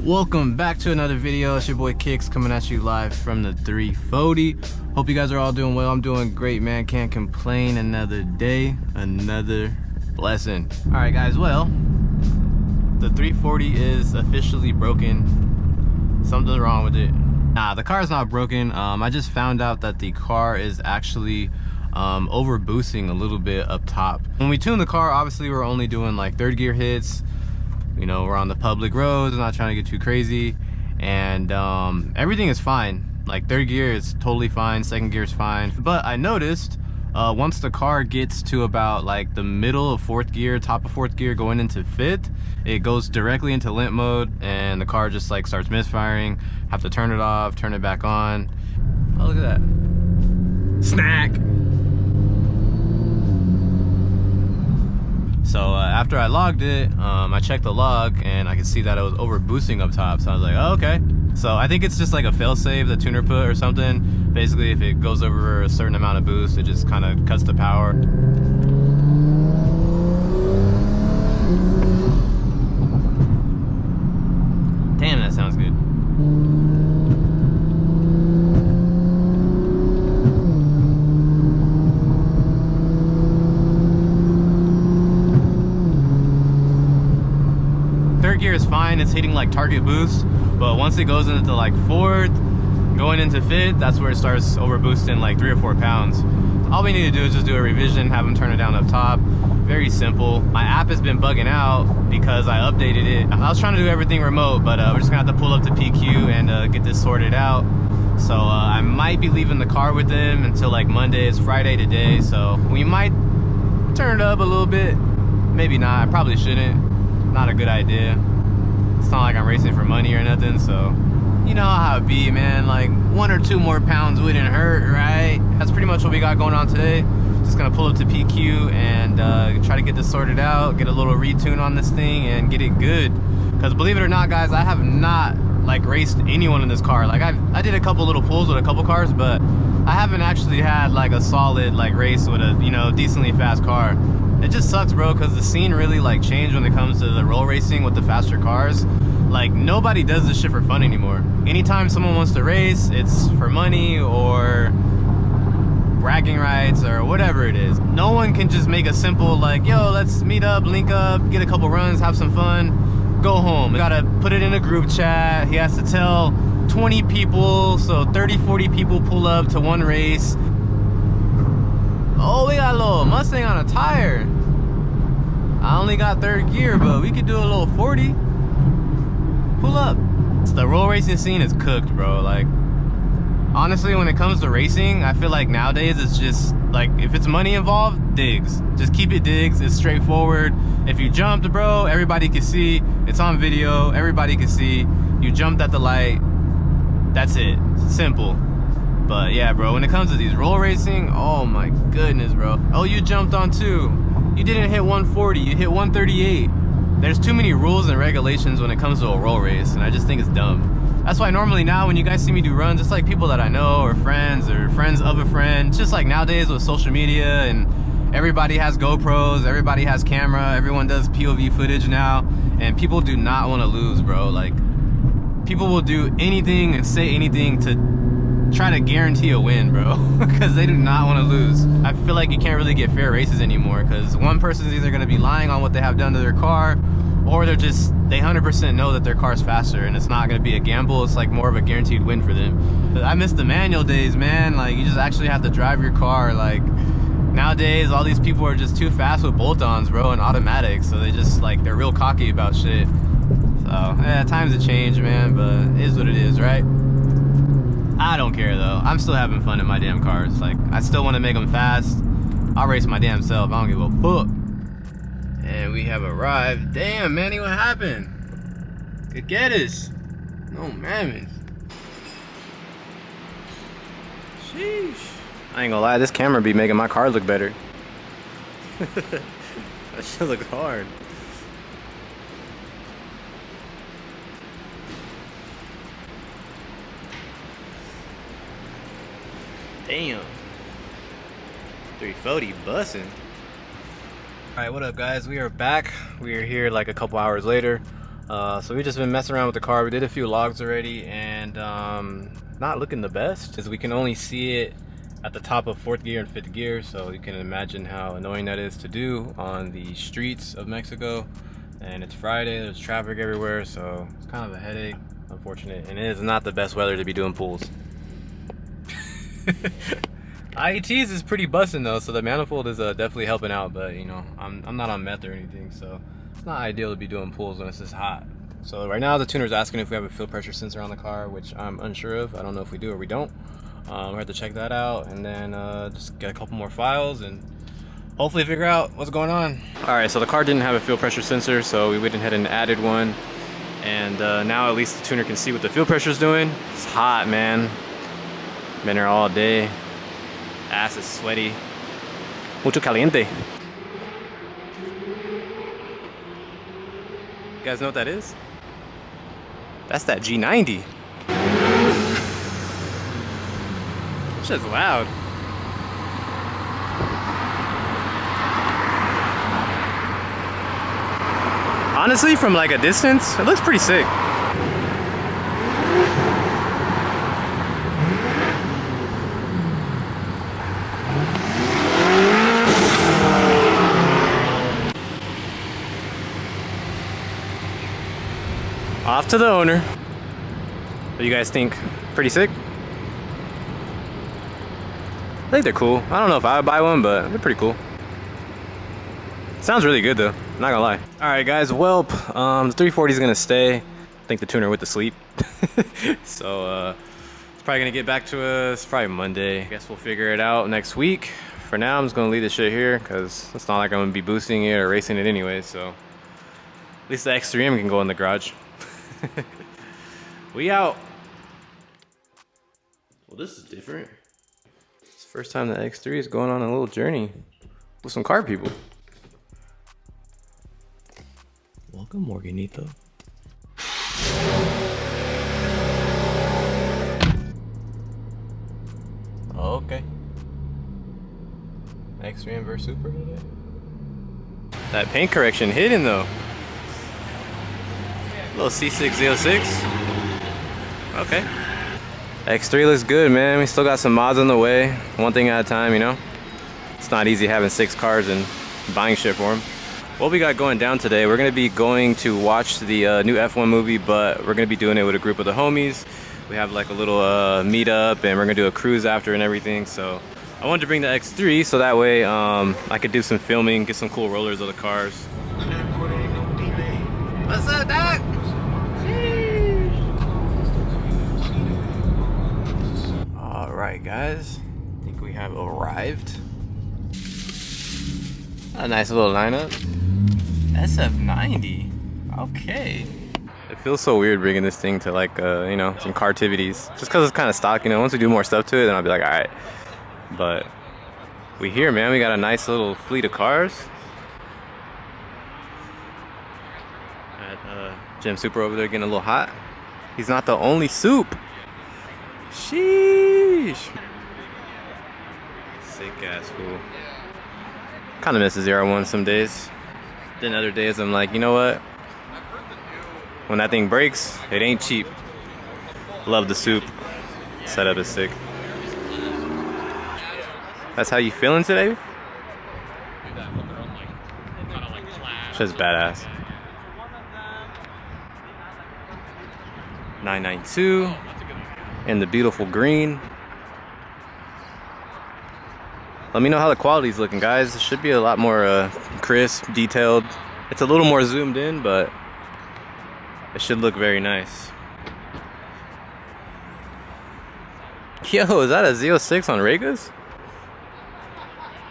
Welcome back to another video. It's your boy Kicks coming at you live from the 340. Hope you guys are all doing well. I'm doing great, man. Can't complain. Another day, another blessing. All right, guys. Well, the 340 is officially broken. Something's wrong with it. Nah, the car is not broken. I just found out that the car is actually over boosting a little bit up top. When we tune the car, obviously we're only doing like third gear hits. You know, we're on the public roads, not trying to get too crazy, and everything is fine. Like third gear is totally fine, second gear is fine. But I noticed once the car gets to about like the middle of fourth gear, top of fourth gear, going into fifth, it goes directly into limp mode, and the car just like starts misfiring. Have to turn it off, turn it back on. Oh, look at that. Snack. So after I logged it, I checked the log and I could see that it was over boosting up top. So I was like, oh, okay. So I think it's just like a failsafe the tuner put or something. Basically, if it goes over a certain amount of boost, it just kind of cuts the power. Damn, that sounds good. Third gear is fine, it's hitting like target boost, but once it goes into like fourth, going into fifth, that's where it starts over boosting like 3 or 4 pounds. All we need to do is just do a revision, have them turn it down up top. Very simple. My app has been bugging out because I updated it. I was trying to do everything remote, but we're just gonna have to pull up to PQ and get this sorted out. So I might be leaving the car with them until like Monday. It's Friday today, so we might turn it up a little bit. Maybe not, I probably shouldn't. Not a good idea. It's not like I'm racing for money or nothing, so you know how it be, man. Like 1 or 2 more pounds wouldn't hurt, right? That's pretty much what we got going on today. Just gonna pull up to PQ and try to get this sorted out, get a little retune on this thing and get it good. Because believe it or not, guys, I have not like raced anyone in this car. Like I did a couple little pulls with a couple cars, but I haven't actually had like a solid like race with a, you know, decently fast car. It just sucks, bro, because the scene really like changed when it comes to the roll racing with the faster cars. Like nobody does this shit for fun anymore. Anytime someone wants to race, it's for money or bragging rights or whatever it is. No one can just make a simple like, yo, let's meet up, link up, get a couple runs, have some fun, go home. You gotta put it in a group chat. He has to tell 20 people, so 30, 40 people pull up to one race. Oh, we got a little Mustang on a tire. I only got third gear, but we could do a little 40. Pull up. The roll racing scene is cooked, bro. Like, honestly, when it comes to racing, I feel like nowadays it's just like, if it's money involved, digs. Just keep it digs. It's straightforward. If you jumped, bro, everybody can see. It's on video. Everybody can see. You jumped at the light. That's it. Simple. But yeah, bro, when it comes to these roll racing, oh my goodness, bro. Oh, you jumped on 2. You didn't hit 140, you hit 138. There's too many rules and regulations when it comes to a roll race, and I just think it's dumb. That's why normally now when you guys see me do runs, it's like people that I know or friends of a friend. It's just like nowadays with social media and everybody has GoPros, everybody has camera, everyone does POV footage now, and people do not want to lose, bro. Like, people will do anything and say anything to try to guarantee a win, bro, because they do not want to lose. I feel like you can't really get fair races anymore because one person's either going to be lying on what they have done to their car, or they 100% know that their car's faster and it's not going to be a gamble. It's like more of a guaranteed win for them. But I miss the manual days, man. Like, you just actually have to drive your car. Like, nowadays all these people are just too fast with bolt-ons, bro, and automatics, so they just like, they're real cocky about shit. So yeah, times have changed, man, but it is what it is, right? I don't care though. I'm still having fun in my damn cars. Like, I still want to make them fast. I'll race my damn self. I don't give a fuck. And we have arrived. Damn, Manny, what happened? Could get us. No mammoth. Sheesh. I ain't gonna lie, this camera be making my car look better. That shit looks hard. Damn. 340 bussin'. Alright, what up guys? We are back. We are here like a couple hours later. So we just been messing around with the car. We did a few logs already, and not looking the best, because we can only see it at the top of 4th gear and 5th gear, so you can imagine how annoying that is to do on the streets of Mexico. And it's Friday, there's traffic everywhere, so it's kind of a headache, unfortunate. And it is not the best weather to be doing pulls. IETs is pretty busting though, so the manifold is definitely helping out, but you know, I'm not on meth or anything, so it's not ideal to be doing pulls when it's this hot. So right now the tuner's asking if we have a fuel pressure sensor on the car, which I'm unsure of. I don't know if we do or we don't. We'll have to check that out, and then just get a couple more files and hopefully figure out what's going on. All right, so the car didn't have a fuel pressure sensor, so we went ahead and added one. And now at least the tuner can see what the fuel pressure is doing. It's hot, man. Been here all day. Ass is sweaty. Mucho caliente. You guys know what that is? That's that G90. It's just loud. Honestly, from like a distance, it looks pretty sick. Off to the owner. What do you guys think? Pretty sick? I think they're cool. I don't know if I would buy one, but they're pretty cool. Sounds really good though, not gonna lie. All right guys, well, the 340 is gonna stay. I think the tuner went to sleep. So it's probably gonna get back to us probably Monday. I guess we'll figure it out next week. For now, I'm just gonna leave this shit here because it's not like I'm gonna be boosting it or racing it anyway, so at least the X3M can go in the garage. We out. Well, this is different. It's the first time the X3 is going on a little journey with some car people. Welcome, Morganito. Okay. X3M versus Super today. That paint correction hidden though. Little C606. Okay. X3 looks good, man. We still got some mods on the way. One thing at a time, you know? It's not easy having 6 cars and buying shit for them. What we got going down today, we're going to be going to watch the new F1 movie, but we're going to be doing it with a group of the homies. We have like a little meetup, and we're going to do a cruise after and everything. So I wanted to bring the X3 so that way I could do some filming, get some cool rollers of the cars. What's up, Doc? All right, guys. I think we have arrived. A nice little lineup. SF90. Okay. It feels so weird bringing this thing to like, you know, some cartivities. Just because it's kind of stock, you know. Once we do more stuff to it, then I'll be like, all right. But we here, man. We got a nice little fleet of cars. Jim Super over there getting a little hot. He's not the only soup. Sheesh. Sick ass fool. Kind of miss the 01 some days. Then other days I'm like, you know what? When that thing breaks, it ain't cheap. Love the soup. Setup is sick. That's how you feeling today? Just badass. 992 in the beautiful green. Let me know how the quality's looking, guys. It should be a lot more crisp, detailed. It's a little more zoomed in, but it should look very nice. Yo, is that a Z06 on Regas?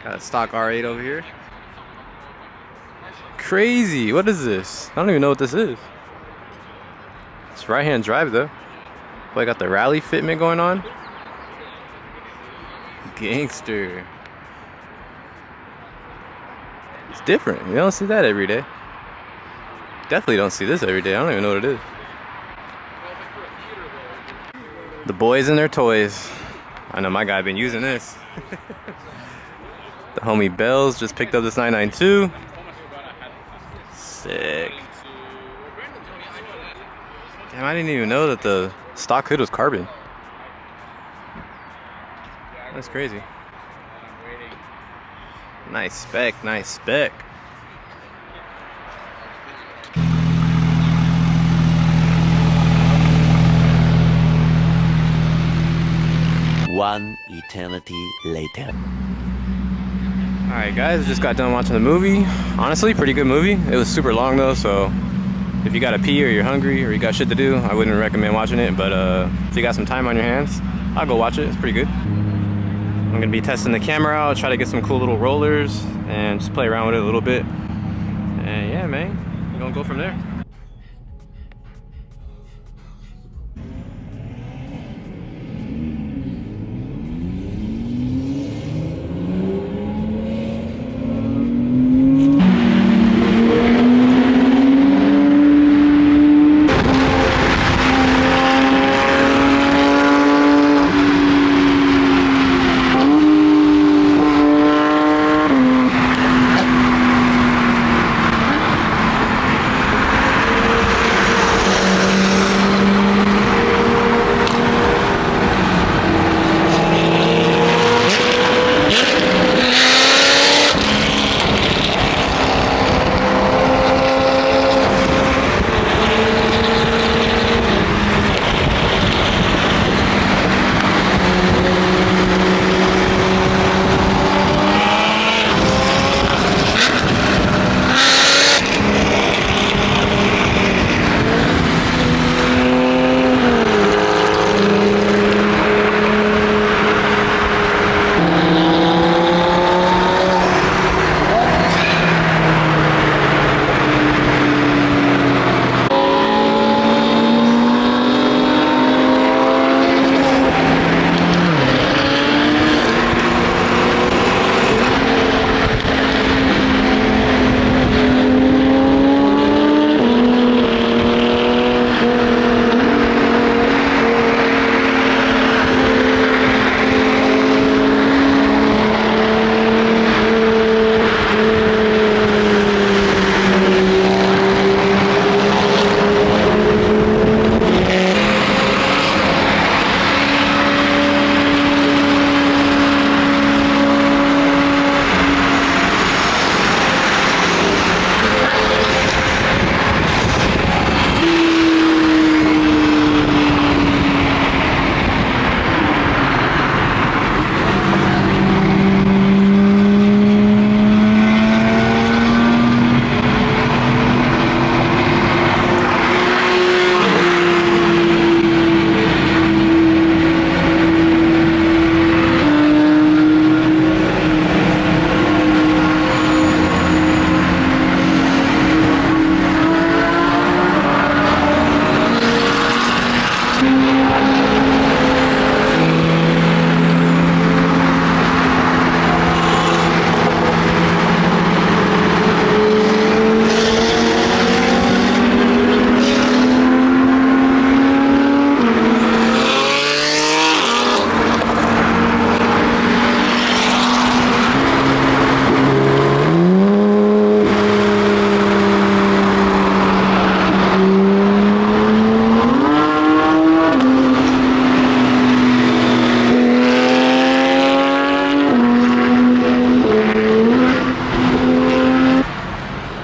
Got a stock R8 over here. Crazy. What is this? I don't even know what this is. It's right-hand drive though. Boy, I got the rally fitment going on. Gangster. It's different. You don't see that every day. Definitely don't see this every day. I don't even know what it is. The boys and their toys. I know my guy been using this. The homie Bells just picked up this 992. Sick. Damn, I didn't even know that the stock hood was carbon. That's crazy. Nice spec, nice spec. One eternity later. Alright guys, just got done watching the movie. Honestly, pretty good movie. It was super long though, so if you gotta pee or you're hungry or you got shit to do, I wouldn't recommend watching it, but if you got some time on your hands, I'll go watch it. It's pretty good. I'm gonna be testing the camera out, try to get some cool little rollers and just play around with it a little bit. And yeah, man, we're gonna go from there.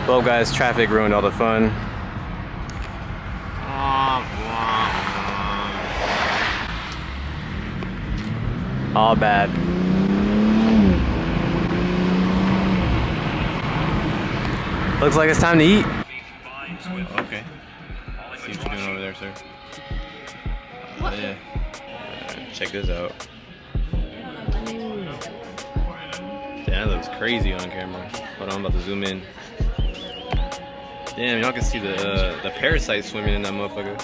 Well guys, traffic ruined all the fun. All bad. Looks like it's time to eat. Okay. See what you're doing over there, sir. Yeah. Check this out. Damn, that looks crazy on camera. Hold on, I'm about to zoom in. Damn, y'all can see the parasite swimming in that motherfucker.